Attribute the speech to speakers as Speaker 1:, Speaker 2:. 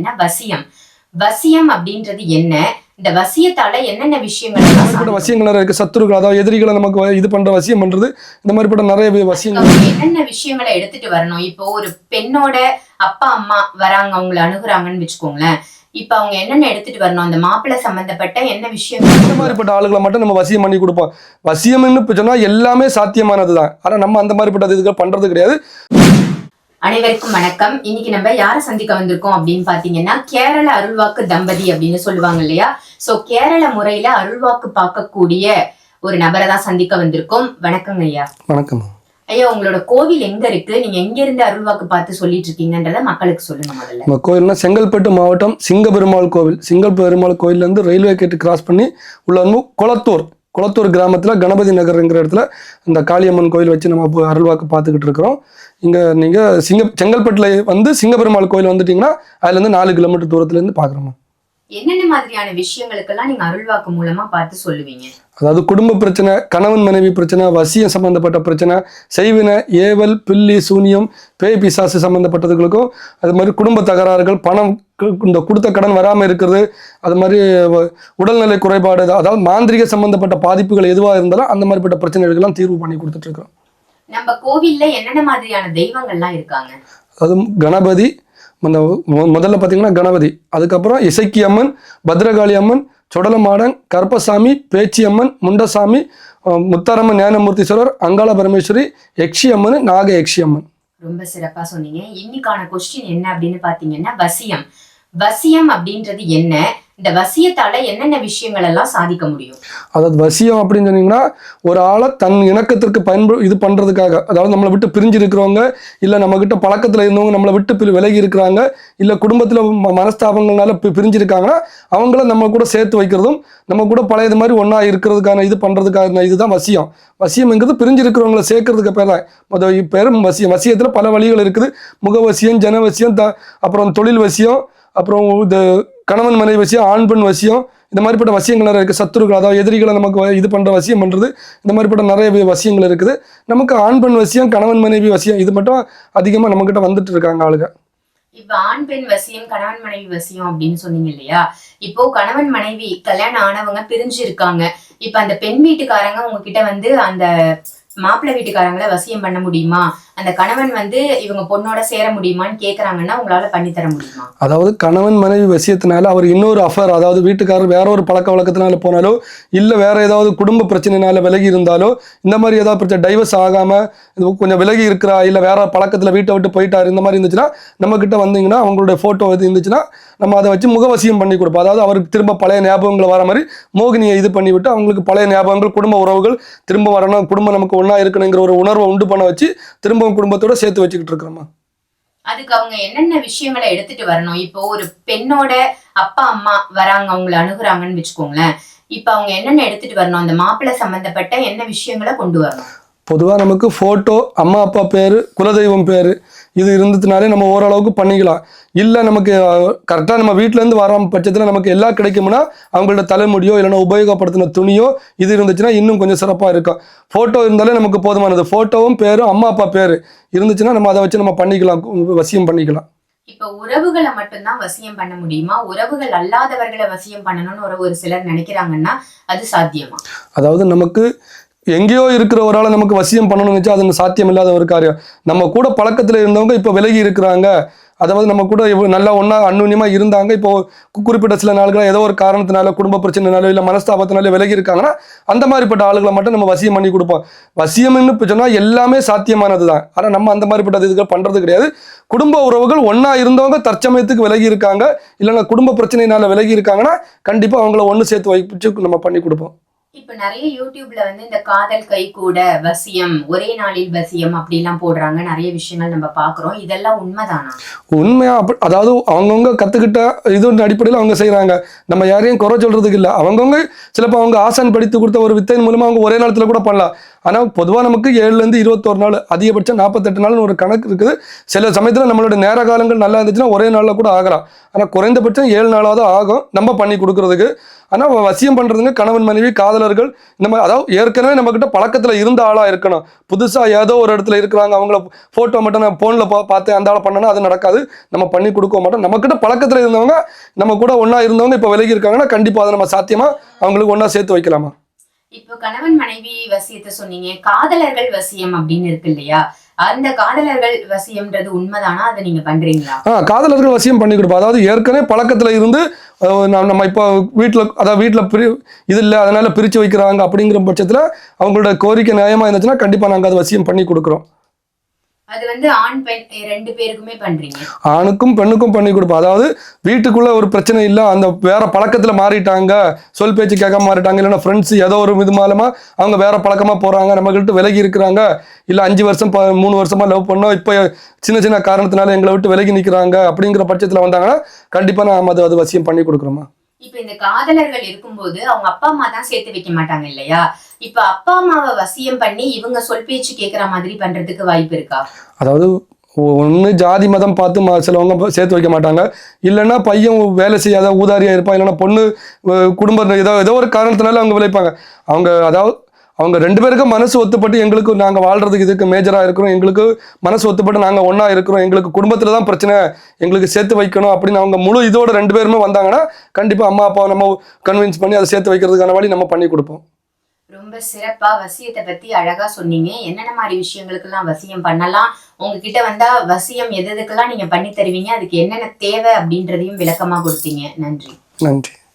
Speaker 1: என்ன வசியம்? வசியம் அப்படின்றது என்ன? இந்த வசியத்தால என்னென்ன விஷயங்கள்
Speaker 2: வசியங்கள் இருக்கு. சத்துருக்கள், அதாவது எதிரிகளை நமக்கு இது பண்ற வசியம் பண்றது, இந்த மாதிரிப்பட்ட நிறைய வசியங்கள்.
Speaker 1: என்னென்ன விஷயங்களை எடுத்துட்டு வரணும்? இப்போ ஒரு பெண்ணோட அப்பா அம்மா வராங்க, அவங்களை அணுகுறாங்கன்னு வச்சுக்கோங்களேன். இப்ப அவங்க என்னென்ன எடுத்துட்டு வரணும்? அந்த மாப்பிள்ளை சம்பந்தப்பட்ட என்ன விஷயங்கள்?
Speaker 2: இந்த மாதிரிப்பட்ட ஆளுகளை மட்டும் நம்ம வசியம் பண்ணி கொடுப்போம். வசியம்னு சொன்னா எல்லாமே சாத்தியமானதுதான். ஆனா நம்ம அந்த மாதிரிப்பட்ட இதுகள் பண்றது கிடையாது.
Speaker 1: அனைவருக்கும் வணக்கம். இன்னைக்கு நம்ம யாரை சந்திக்க வந்திருக்கோம் அப்படின்னு பாத்தீங்கன்னா, கேரள அருள்வாக்கு தம்பதி அப்படின்னு சொல்லுவாங்க இல்லையா? சோ கேரள முறையில அருள்வாக்கு பார்க்கக்கூடிய ஒரு நபரை தான் சந்திக்க வந்திருக்கோம். வணக்கங்க ஐயா.
Speaker 2: வணக்கம்
Speaker 1: ஐயா, உங்களோட கோவில் எங்க இருக்கு? நீங்க எங்க இருந்து அருள்வாக்கு பார்த்து சொல்லிட்டு இருக்கீங்கன்றத மக்களுக்கு சொல்லுங்க. முதல்ல
Speaker 2: நம்ம கோயில்னா செங்கல்பட்டு மாவட்டம் சிங்கபெருமாள் கோவில். சிங்கபெருமாள் கோயில்ல இருந்து ரயில்வே கேட்டு கிராஸ் பண்ணி உள்ள வந்து குளத்தூர் கிராமத்தில் கணபதி நகர்ங்கிற இடத்துல இந்த காளியம்மன் கோயில் வச்சு நம்ம அருள்வாக்கு பார்த்துக்கிட்டு இருக்கிறோம். இங்கே நீங்கள் செங்கல்பட்டில் வந்து சிங்கபெருமாள் கோயில் வந்துட்டீங்கன்னா அதுலேருந்து 4 கிலோமீட்டர் தூரத்துலேருந்து பார்க்குறோம்.
Speaker 1: என்னென்ன மாதிரியான விஷயங்களுக்கெல்லாம் நீங்க அருள்வாக்கு மூலமா பார்த்து சொல்லுவீங்க?
Speaker 2: அதாவது குடும்ப பிரச்சனை, கணவன் மனைவி பிரச்சனை, வசியம் சம்பந்தப்பட்ட பிரச்சனை, செய்வினை, ஏவல், பில்லி, சூனியம், பேய் பிசாசு சம்பந்தப்பட்டதுகளுக்கும், அது மாதிரி குடும்ப தகராறுகள், பணம் இந்த கொடுத்த கடன் வராமல் இருக்கிறது, அது மாதிரி உடல்நிலை குறைபாடு, அதாவது மாந்திரிக சம்பந்தப்பட்ட பாதிப்புகள் எதுவாக இருந்தாலும் அந்த மாதிரிப்பட்ட பிரச்சனைகளுக்கெல்லாம் தீர்வு பண்ணி கொடுத்துட்டு இருக்கிறோம்.
Speaker 1: நம்ம கோவில்ல என்னென்ன மாதிரியான தெய்வங்கள்லாம் இருக்காங்க?
Speaker 2: அதாவது கணபதி, முதல்ல பார்த்தீங்கன்னா கணபதி, அதுக்கப்புறம் இசைக்கி அம்மன், பத்ரகாளி அம்மன், சுடலமாடன், கருப்பசாமி, பேச்சியம்மன், முண்டசாமி, முத்தாரம்மன், ஞானமூர்த்தீஸ்வரர், அங்காள பரமேஸ்வரி, யக்ஷி அம்மன், நாக யக்ஷி அம்மன்.
Speaker 1: ரொம்ப சிறப்பா சொன்னீங்க. இன்னைக்கான கொஸ்டின் என்ன அப்படின்னு பாத்தீங்கன்னா, வசியம் அப்படின்றது என்ன? இந்த வசியத்தால என்னென்ன விஷயங்கள் எல்லாம் சாதிக்க முடியும்? அதாவது
Speaker 2: வசியம் அப்படின்னு சொன்னீங்கன்னா, ஒரு ஆளை தன் இணக்கத்திற்கு இது பண்றதுக்காக, அதாவது நம்மளை விட்டு பிரிஞ்சு இருக்கிறவங்க, இல்ல நம்ம கிட்ட பழக்கத்துல இருந்தவங்க நம்மளை விட்டு விலகி இருக்கிறாங்க, இல்ல குடும்பத்துல மனஸ்தாபங்கள்னால பிரிஞ்சிருக்காங்கன்னா அவங்கள நம்ம கூட சேர்த்து வைக்கிறதும், நம்ம கூட பழையது மாதிரி ஒன்னா இருக்கிறதுக்கான இது பண்றதுக்கான இதுதான் வசியம். வசியம்ங்கிறது பிரிஞ்சு இருக்கிறவங்களை சேர்க்கறதுக்கு பேர் தான் பேரும் வசியம். வசியத்துல பல வழிகள் இருக்குது. முகவசியம், ஜனவசியம், அப்புறம் தொழில் வசியம், அப்புறம் இது கணவன் மனைவி வசியம், ஆண் பெண் வசியம், இந்த மாதிரிப்பட்ட வசியங்கள் நிறைய இருக்குது. சத்துருக்கள், அதாவது எதிரிகளை நமக்கு இது பண்ணுற வசியம் பண்ணுறது, இந்த மாதிரிப்பட்ட நிறைய வசியங்கள் இருக்குது. நமக்கு ஆண் பெண் வசியம், கணவன் மனைவி வசியம், இது மட்டும் அதிகமாக நம்மக்கிட்ட வந்துட்டு இருக்காங்க ஆளுங்க.
Speaker 1: இப்ப ஆண் பெண் வசியம், கணவன் மனைவி வசியம் அப்படின்னு சொன்னீங்க இல்லையா? இப்போ கணவன் மனைவி கல்யாணம் ஆனவங்க பிரிஞ்சு இருக்காங்க. இப்ப அந்த பெண் வீட்டுக்காரங்க உங்ககிட்ட வந்து அந்த மாப்பிள்ளை வீட்டுக்காரங்களை வசியம் பண்ண முடியுமா? அந்த கணவன் வந்து இவங்க பொண்ணோட சேர முடியுமான்னு கேக்குறாங்கன்னா உங்களால பண்ணி தர முடியுமா?
Speaker 2: அதாவது கணவன் மனைவி வசியத்தினால அவர் இன்னொரு அஃபர், அதாவது வீட்டுக்காரர் வேற ஒரு பழக்க வழக்கத்தினால போனாலோ, இல்ல வேற ஏதாவது குடும்ப பிரச்சனைனால விலகி இருந்தாலோ, இந்த மாதிரி ஏதாவது பிரச்சனை, டைவர்ஸ் ஆகாம கொஞ்சம் விலகி இருக்கிறா, இல்ல வேற பழக்கத்துல வீட்டை விட்டு போயிட்டாரு, இந்த மாதிரி இருந்துச்சுன்னா நம்ம கிட்ட வந்தீங்கன்னா அவங்களுடைய போட்டோ இது இருந்துச்சுன்னா நம்ம அதை வச்சு முகவசியம் பண்ணி கொடுப்போம். அதாவது அவருக்கு திரும்ப பழைய ஞாபகங்கள் வர மாதிரி மோகினியை இது பண்ணி விட்டு அவங்களுக்கு பழைய ஞாபகங்கள், குடும்ப உறவுகள் திரும்ப வரணும், குடும்பம் நமக்கு ஒன்னா இருக்கணுங்கிற ஒரு உணர்வை உண்டு பண்ண வச்சு திரும்ப குடும்பத்தோட சேர்த்து வச்சுக்கிட்டு இருக்கிறோமா.
Speaker 1: அதுக்கு அவங்க என்னென்ன விஷயங்களை எடுத்துட்டு வரணும்? இப்போ ஒரு பெண்ணோட அப்பா அம்மா வராங்க, அவங்களை அணுகுறாங்கன்னு வச்சுக்கோங்களேன். இப்ப அவங்க என்னென்ன எடுத்துட்டு வரணும்? அந்த மாப்பிள்ளை சம்பந்தப்பட்ட என்ன விஷயங்களை கொண்டு வரணும்?
Speaker 2: பொதுவாக நமக்கு ஃபோட்டோ, அம்மா அப்பா பேர், குலதெய்வம் பேர், இது இருந்ததுனாலே நம்ம ஓரளவுக்கு பண்ணிக்கலாம். இல்லை நமக்கு கரெக்டாக நம்ம வீட்டிலேருந்து வர பட்சத்தில் நமக்கு எல்லாம் கிடைக்கும்னா அவங்களோட தலைமுடியோ இல்லைன்னா உபயோகப்படுத்தின துணியோ இது இருந்துச்சுன்னா இன்னும் கொஞ்சம் சிறப்பாக இருக்கும். ஃபோட்டோ இருந்தாலே நமக்கு போதுமானது. ஃபோட்டோவும் பேரும் அம்மா அப்பா பேர் இருந்துச்சுன்னா நம்ம அதை வச்சு நம்ம பண்ணிக்கலாம், வசியம் பண்ணிக்கலாம்.
Speaker 1: இப்ப உறவுகளை மட்டும்தான் வசியம் பண்ண முடியுமா? உறவுகள் அல்லாதவர்களை வசியம் பண்ணணும்னு ஒரு சிலர் நினைக்கிறாங்கன்னா அது சாத்தியமா?
Speaker 2: அதாவது நமக்கு எங்கேயோ இருக்கிற ஒரு ஆளை நமக்கு வசியம் பண்ணணும்னு வச்சா அது சாத்தியம் இல்லாத ஒரு காரியம். நம்ம கூட பழக்கத்தில் இருந்தவங்க இப்போ விலகி இருக்கிறாங்க, அதாவது நம்ம கூட நல்லா ஒன்றா அந்நுன்யமாக இருந்தாங்க, இப்போ குறிப்பிட்ட சில நாட்கள் ஏதோ ஒரு காரணத்தினால, குடும்ப பிரச்சனைனால இல்லை மனஸ்தாபத்தினால விலகி இருக்காங்கன்னா அந்த மாதிரிப்பட்ட ஆளுகளை மட்டும் நம்ம வசியம் பண்ணி கொடுப்போம். வசியம்னு சொன்னால் எல்லாமே சாத்தியமானது தான். ஆனால் நம்ம அந்த மாதிரிப்பட்ட இதுகள் பண்ணுறது கிடையாது. குடும்ப உறவுகள் ஒன்றா இருந்தவங்க தற்சமயத்துக்கு விலகி இருக்காங்க, இல்லைன்னா குடும்ப பிரச்சனைனால விலகி இருக்காங்கன்னா கண்டிப்பாக அவங்கள ஒன்று சேர்த்து வைச்சு நம்ம பண்ணி கொடுப்போம்.
Speaker 1: இப்ப நிறைய யூடியூப்ல வந்து இந்த காதல் கை கூட வசியம், ஒரே நாளில் வசியம் அப்படி எல்லாம் போடுறாங்க. நிறைய விஷயங்கள் நம்ம பாக்குறோம். இதெல்லாம் உண்மைதானா?
Speaker 2: உண்மையா? அதாவது அவங்கவுங்க கத்துக்கிட்ட இது அடிப்படையில் அவங்க செய்யறாங்க. நம்ம யாரையும் குறை சொல்றதுக்கு இல்லை. அவங்கவுங்க சிலப்போ அவங்க ஆசான் படித்து கொடுத்த ஒரு வித்தையின் மூலமா அவங்க ஒரே நேரத்தில் கூட பண்ணலாம். ஆனால் பொதுவாக நமக்கு 7லேருந்து 21 நாள், அதிகபட்சம் 48 நாள்னு ஒரு கணக்கு இருக்குது. சில சமயத்தில் நம்மளோட நேர காலங்கள் நல்லா இருந்துச்சுன்னா ஒரே நாளில் கூட ஆகலாம். ஆனால் குறைந்தபட்சம் 7 நாளாவது ஆகும் நம்ம பண்ணி கொடுக்கறதுக்கு. ஆனால் வசியம் பண்ணுறதுங்க கணவன் மனைவி காதலர்கள் இந்த மாதிரி, அதாவது ஏற்கனவே நம்மக்கிட்ட பழக்கத்தில் இருந்த ஆளாக இருக்கணும். புதுசாக ஏதோ ஒரு இடத்துல இருக்கிறாங்க, அவங்கள ஃபோட்டோ மட்டும் நான் ஃபோனில் பார்த்து அந்த ஆளை பண்ணனா அது நடக்காது, நம்ம பண்ணி கொடுக்க மாட்டோம். நம்மக்கிட்ட பழக்கத்தில் இருந்தவங்க, நம்ம கூட ஒன்றா இருந்தவங்க இப்போ விலகி இருக்காங்கன்னா கண்டிப்பாக அதை நம்ம சாத்தியமாக அவங்களுக்கு ஒன்றா சேர்த்து வைக்கலாமா?
Speaker 1: இப்போ கணவன் மனைவி வசியத்தை சொன்னீங்க, காதலர்கள் வசியம் அப்படின்னு இருக்கு இல்லையா? அந்த காதலர்கள் வசியம்ன்றது உண்மைதானா? அதை நீங்க பண்றீங்களா?
Speaker 2: காதலர்கள் வசியம் பண்ணி கொடுப்போம். அதாவது ஏற்கனவே பழக்கத்துல இருந்து நம்ம இப்போ வீட்டில் இது இல்லை அதனால பிரித்து வைக்கிறாங்க அப்படிங்கிற பட்சத்தில் அவங்களோட கோரிக்கை நியாயமாக இருந்துச்சுன்னா கண்டிப்பாக நாங்கள் அதை வசியம் பண்ணி கொடுக்குறோம்.
Speaker 1: அது வந்து ஆண் பெண் 2 பேருக்குமே பண்றீங்க?
Speaker 2: ஆணுக்கும் பெண்ணுக்கும் பண்ணி கொடுப்போம். அதாவது வீட்டுக்குள்ள ஒரு பிரச்சனை இல்லை, அந்த வேற பழக்கத்துல மாறிட்டாங்க, சொல் பேச்சு கேட்காம மாறிட்டாங்க, இல்லைன்னா ஃப்ரெண்ட்ஸ் ஏதோ ஒரு இது மூலமா அவங்க வேற பழக்கமா போறாங்க, நம்ம கிட்ட விலகி இருக்கிறாங்க, இல்லை 5 வருஷம் 3 வருஷமா லவ் பண்ணோம், இப்போ சின்ன சின்ன காரணத்தினால எங்களை விட்டு விலகி நிற்கிறாங்க அப்படிங்கிற பட்சத்தில் வந்தாங்கன்னா கண்டிப்பா நான் அது வசியம் பண்ணி கொடுக்குறோமா.
Speaker 1: இப்ப இந்த காதலர்கள் இருக்கும்போது அவங்க அப்பா அம்மா தான் சேர்த்து வைக்க மாட்டாங்க இல்லையா? இப்ப அப்பா அம்மாவை வசியம் பண்ணி இவங்க சொல் பேச்சு கேட்கிற மாதிரி பண்றதுக்கு வாய்ப்பு இருக்கா?
Speaker 2: அதாவது ஒன்று ஜாதி மதம் பார்த்து சிலவங்க சேர்த்து வைக்க மாட்டாங்க, இல்லைன்னா பையன் வேலை செய்யாத ஊதாரியா இருப்பான், இல்லைன்னா பொண்ணு குடும்பம் ஏதோ ஒரு காரணத்தினால அவங்க விளைப்பாங்க. அவங்க 2 பேருக்கும் மனசு ஒத்துப்பட்டு எங்களுக்கு நாங்கள் வாழ்றதுக்கு இதுக்கு மேஜராக இருக்கிறோம், எங்களுக்கு மனசு ஒத்துப்பட்டு நாங்கள் ஒன்றா இருக்கிறோம், எங்களுக்கு குடும்பத்தில் தான் பிரச்சனை, எங்களுக்கு சேர்த்து வைக்கணும் அப்படின்னு அவங்க முழு இதோட 2 பேருமே வந்தாங்கன்னா கண்டிப்பாக அம்மா அப்பாவை நம்ம கன்வின்ஸ் பண்ணி அதை சேர்த்து வைக்கிறதுக்கான வழி நம்ம பண்ணி கொடுப்போம்.
Speaker 1: ரொம்ப சிறப்பா வசியத்தை பத்தி அழகா சொன்னீங்க. என்னென்ன மாதிரி விஷயங்களுக்கெல்லாம் வசியம் பண்ணலாம், உங்ககிட்ட வந்தா வசியம் எதுக்கெல்லாம் நீங்க பண்ணி தருவீங்க, அதுக்கு என்னென்ன தேவை அப்படின்றதையும் விளக்கமா கொடுத்தீங்க. நன்றி.
Speaker 2: நன்றி.